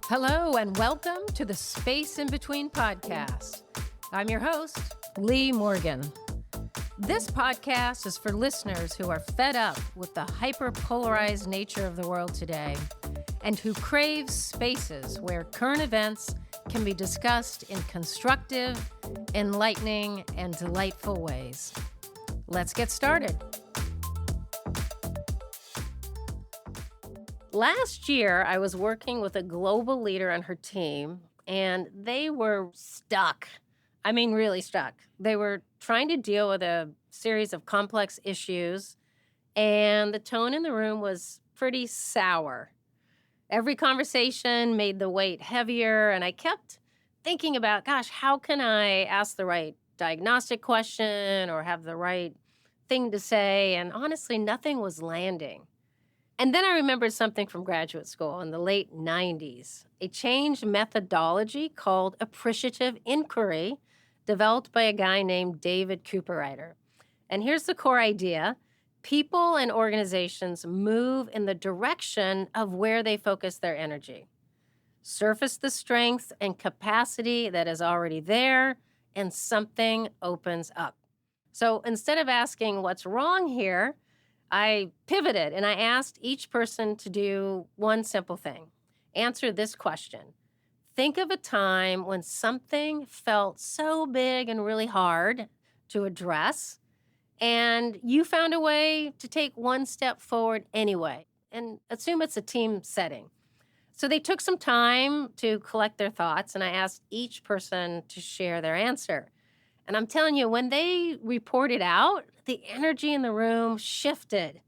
Hello and welcome to the Space in Between podcast. I'm your host, Leigh Morgan. This podcast is for listeners who are fed up with the hyper-polarized nature of the world today and who crave spaces where current events can be discussed in constructive, enlightening, and delightful ways. Let's get started. Last year, I was working with a global leader and her team, and they were stuck. I mean, really stuck. They were trying to deal with a series of complex issues, and the tone in the room was pretty sour. Every conversation made the weight heavier, and I kept thinking about, gosh, how can I ask the right diagnostic question or have the right thing to say? And honestly, nothing was landing. And then I remembered something from graduate school in the late 90s, a changed methodology called appreciative inquiry developed by a guy named David Cooperrider. And here's the core idea. People and organizations move in the direction of where they focus their energy. Surface the strength and capacity that is already there, and something opens up. So instead of asking what's wrong here, I pivoted and I asked each person to do one simple thing. Answer this question. Think of a time when something felt so big and really hard to address, and you found a way to take one step forward anyway, and assume it's a team setting. So they took some time to collect their thoughts, and I asked each person to share their answer. And I'm telling you, when they reported out, the energy in the room shifted.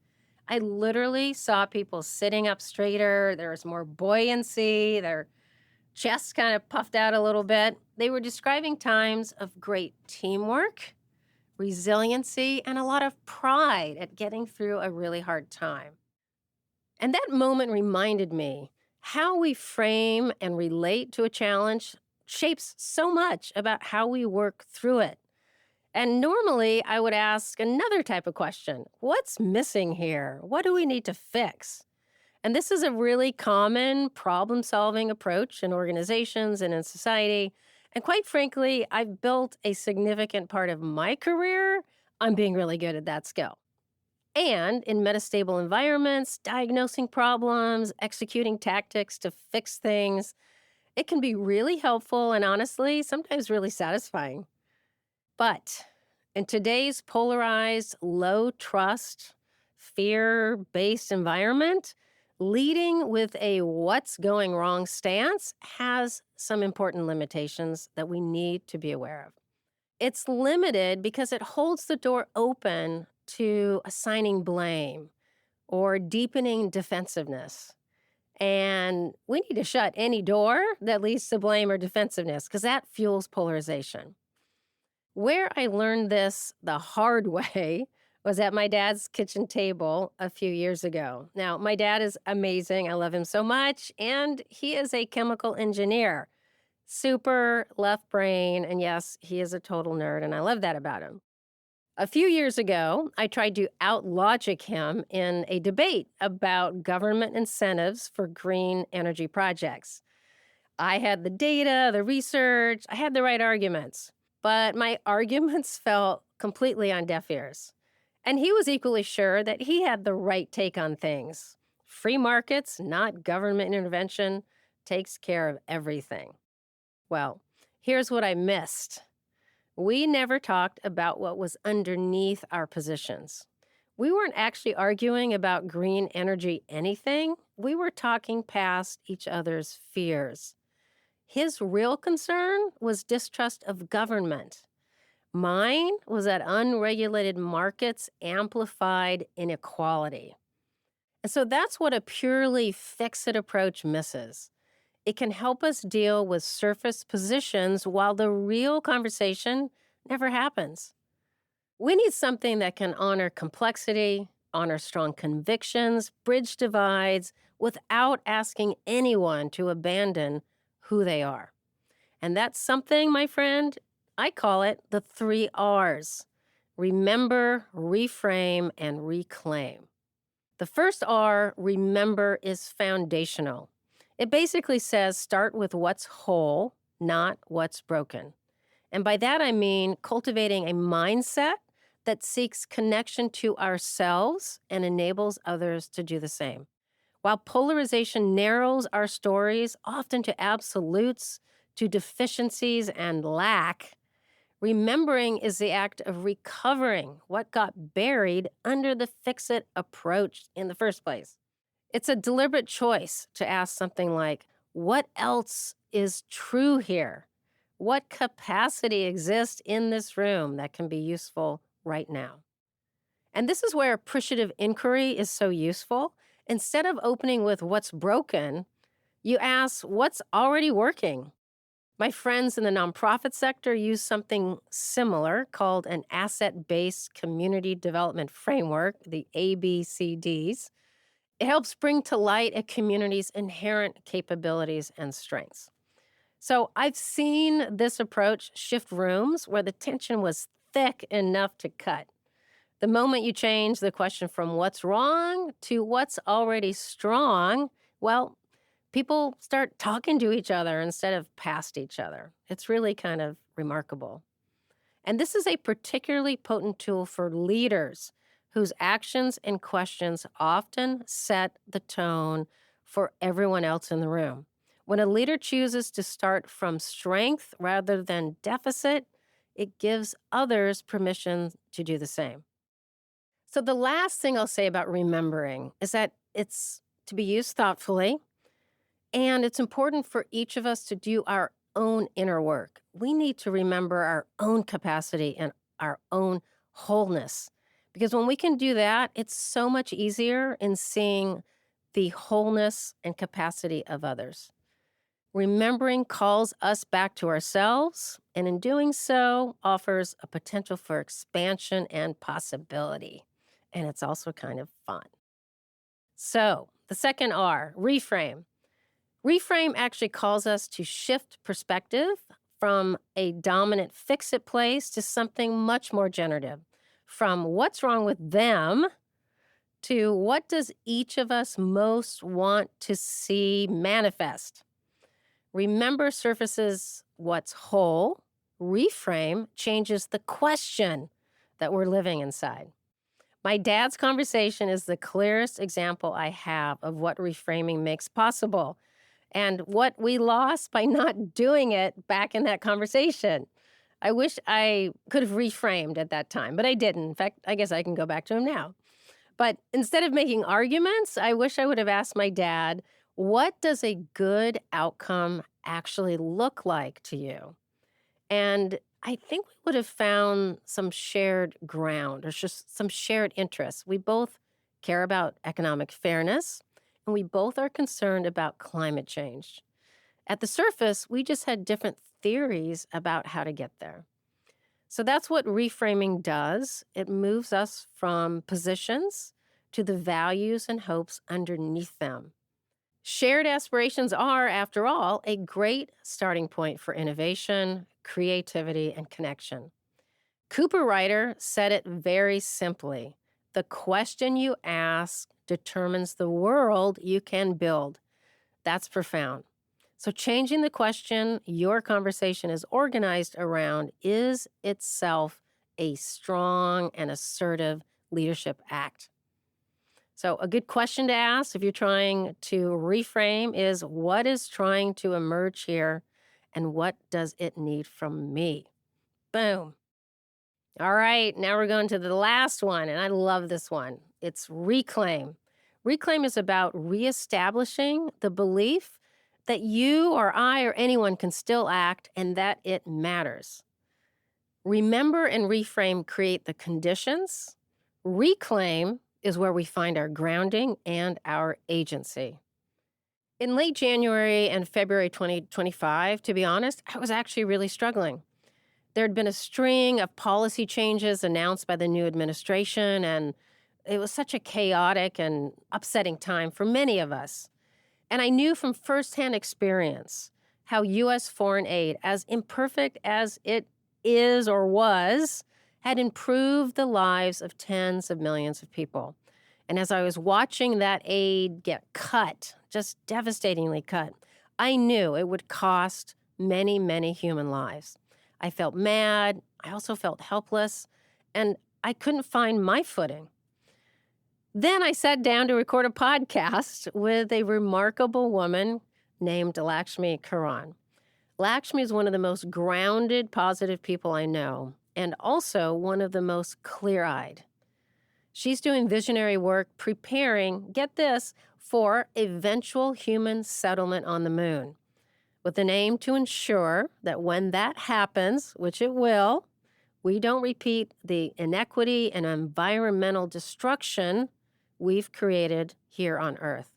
I literally saw people sitting up straighter. There was more buoyancy. Their chests kind of puffed out a little bit. They were describing times of great teamwork, resiliency, and a lot of pride at getting through a really hard time. And that moment reminded me how we frame and relate to a challenge shapes so much about how we work through it. And normally I would ask another type of question. What's missing here? What do we need to fix? And this is a really common problem-solving approach in organizations and in society. And quite frankly, I've built a significant part of my career on being really good at that skill. And in metastable environments, diagnosing problems, executing tactics to fix things, it can be really helpful and honestly, sometimes really satisfying. But in today's polarized, low trust, fear-based environment, leading with a what's going wrong stance has some important limitations that we need to be aware of. It's limited because it holds the door open to assigning blame or deepening defensiveness. And we need to shut any door that leads to blame or defensiveness because that fuels polarization. Where I learned this the hard way was at my dad's kitchen table a few years ago. Now, my dad is amazing. I love him so much. And he is a chemical engineer. Super left brain. And yes, he is a total nerd. And I love that about him. A few years ago, I tried to out-logic him in a debate about government incentives for green energy projects. I had the data, the research, I had the right arguments, but my arguments fell completely on deaf ears. And he was equally sure that he had the right take on things. Free markets, not government intervention, takes care of everything. Well, here's what I missed. We never talked about what was underneath our positions. We weren't actually arguing about green energy anything. We were talking past each other's fears. His real concern was distrust of government. Mine was that unregulated markets amplified inequality. And so that's what a purely fix-it approach misses. It can help us deal with surface positions while the real conversation never happens. We need something that can honor complexity, honor strong convictions, bridge divides, without asking anyone to abandon who they are. And that's something, my friend, I call it the 3 R's. Remember, reframe, and reclaim. The first R, remember, is foundational. It basically says start with what's whole, not what's broken. And by that, I mean cultivating a mindset that seeks connection to ourselves and enables others to do the same. While polarization narrows our stories often to absolutes, to deficiencies and lack, remembering is the act of recovering what got buried under the fix it approach in the first place. It's a deliberate choice to ask something like, what else is true here? What capacity exists in this room that can be useful right now? And this is where appreciative inquiry is so useful. Instead of opening with what's broken, you ask what's already working. My friends in the nonprofit sector use something similar called an asset based community development framework, the ABCDs. It helps bring to light a community's inherent capabilities and strengths. So I've seen this approach shift rooms where the tension was thick enough to cut. The moment you change the question from what's wrong to what's already strong, well, people start talking to each other instead of past each other. It's really kind of remarkable. And this is a particularly potent tool for leaders whose actions and questions often set the tone for everyone else in the room. When a leader chooses to start from strength rather than deficit, it gives others permission to do the same. So, the last thing I'll say about remembering is that it's to be used thoughtfully, and it's important for each of us to do our own inner work. We need to remember our own capacity and our own wholeness. Because when we can do that, it's so much easier in seeing the wholeness and capacity of others. Remembering calls us back to ourselves, and in doing so, offers a potential for expansion and possibility. And it's also kind of fun. So, the second R, reframe. Reframe actually calls us to shift perspective from a dominant fix it place to something much more generative. From what's wrong with them to what does each of us most want to see manifest. Remember surfaces what's whole. Reframe changes the question that we're living inside. My dad's conversation is the clearest example I have of what reframing makes possible and what we lost by not doing it back in that conversation. I wish I could have reframed at that time, but I didn't. In fact, I guess I can go back to him now. But instead of making arguments, I wish I would have asked my dad, what does a good outcome actually look like to you? And I think we would have found some shared ground or just some shared interests. We both care about economic fairness, and we both are concerned about climate change. At the surface, we just had different theories about how to get there. So that's what reframing does. It moves us from positions to the values and hopes underneath them. Shared aspirations are, after all, a great starting point for innovation, creativity, and connection. Cooper Ryder said it very simply. The question you ask determines the world you can build. That's profound. So changing the question your conversation is organized around is itself a strong and assertive leadership act. So a good question to ask if you're trying to reframe is what is trying to emerge here and what does it need from me? Boom. All right, now we're going to the last one, and I love this one. It's reclaim. Reclaim is about reestablishing the belief that you or I or anyone can still act and that it matters. Remember and reframe create the conditions. Reclaim is where we find our grounding and our agency. In late January and February 2025, to be honest, I was actually really struggling. There had been a string of policy changes announced by the new administration, and it was such a chaotic and upsetting time for many of us. And I knew from firsthand experience how U.S. foreign aid, as imperfect as it is or was, had improved the lives of tens of millions of people. And as I was watching that aid get cut just devastatingly cut. I knew it would cost many, many human lives. I felt mad. I also felt helpless, and I couldn't find my footing. Then I sat down to record a podcast with a remarkable woman named Lakshmi Karan. Lakshmi is one of the most grounded, positive people I know, and also one of the most clear-eyed. She's doing visionary work preparing, get this, for eventual human settlement on the moon, with an aim to ensure that when that happens, which it will, we don't repeat the inequity and environmental destruction we've created here on Earth.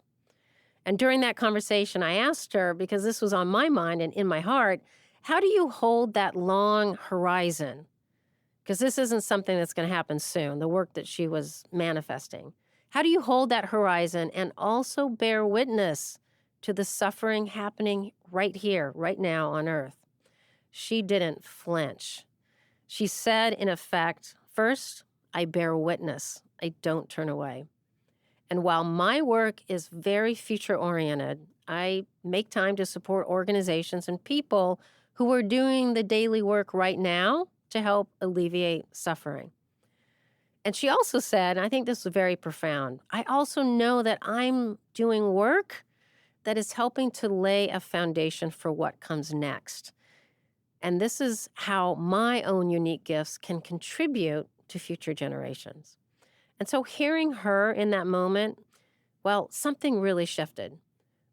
And during that conversation, I asked her, because this was on my mind and in my heart, how do you hold that long horizon? Because this isn't something that's going to happen soon, the work that she was manifesting. How do you hold that horizon and also bear witness to the suffering happening right here, right now on Earth? She didn't flinch. She said, in effect, first, I bear witness. I don't turn away. And while my work is very future-oriented, I make time to support organizations and people who are doing the daily work right now to help alleviate suffering. And she also said, and I think this was very profound, I also know that I'm doing work that is helping to lay a foundation for what comes next. And this is how my own unique gifts can contribute to future generations. And so hearing her in that moment, well, something really shifted.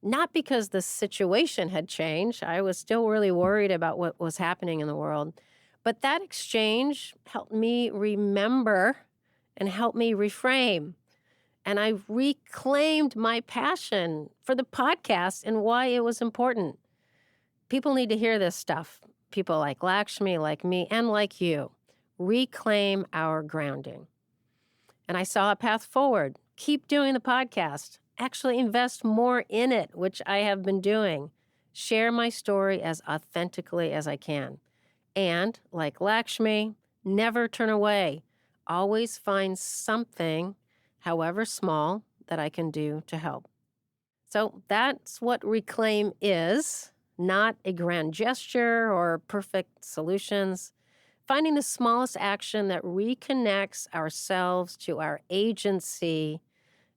Not because the situation had changed. I was still really worried about what was happening in the world. But that exchange helped me remember and helped me reframe. And I reclaimed my passion for the podcast and why it was important. People need to hear this stuff. People like Lakshmi, like me, and like you. Reclaim our grounding. And I saw a path forward. Keep doing the podcast. Actually invest more in it, which I have been doing. Share my story as authentically as I can. And, like Lakshmi, never turn away. Always find something, however small, that I can do to help. So that's what Reclaim is. Not a grand gesture or perfect solutions. Finding the smallest action that reconnects ourselves to our agency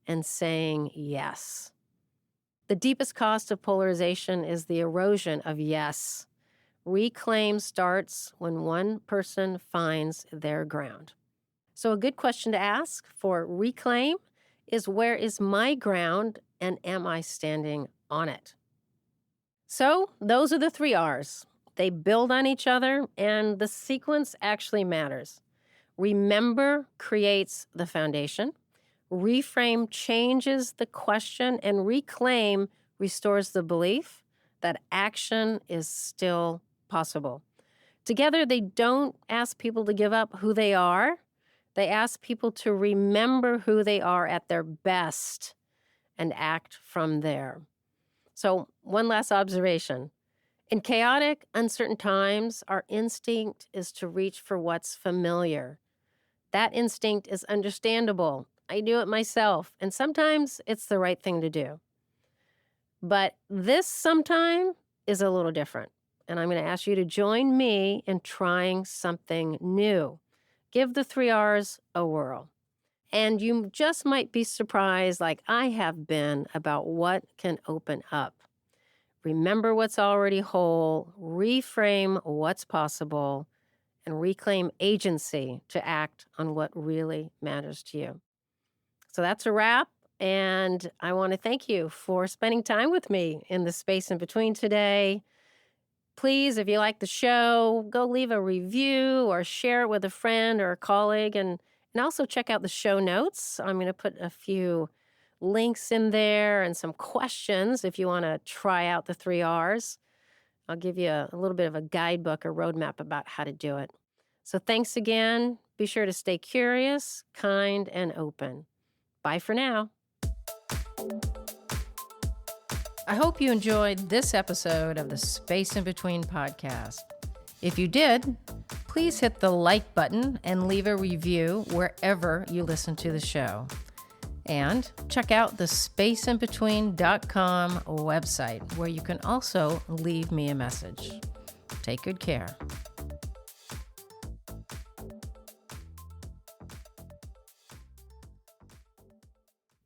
and saying yes. The deepest cost of polarization is the erosion of yes. Reclaim starts when one person finds their ground. So a good question to ask for Reclaim is, where is my ground and am I standing on it? So those are the 3 R's. They build on each other, and the sequence actually matters. Remember creates the foundation. Reframe changes the question, and Reclaim restores the belief that action is still possible. Together, they don't ask people to give up who they are. They ask people to remember who they are at their best and act from there. So, one last observation. In chaotic, uncertain times, our instinct is to reach for what's familiar. That instinct is understandable. I do it myself, and sometimes it's the right thing to do. But this sometime is a little different, and I'm going to ask you to join me in trying something new. Give the 3 R's a whirl. And you just might be surprised, like I have been, about what can open up. Remember what's already whole, reframe what's possible, and reclaim agency to act on what really matters to you. So that's a wrap, and I want to thank you for spending time with me in the space in between today. Please, if you like the show, go leave a review or share it with a friend or a colleague, and also check out the show notes. I'm going to put a few links in there and some questions if you want to try out the 3 R's. I'll give you a little bit of a guidebook or roadmap about how to do it. So thanks again. Be sure to stay curious, kind, and open. Bye for now. I hope you enjoyed this episode of the Space in Between podcast. If you did, please hit the like button and leave a review wherever you listen to the show. And check out the spaceinbetween.com website, where you can also leave me a message. Take good care.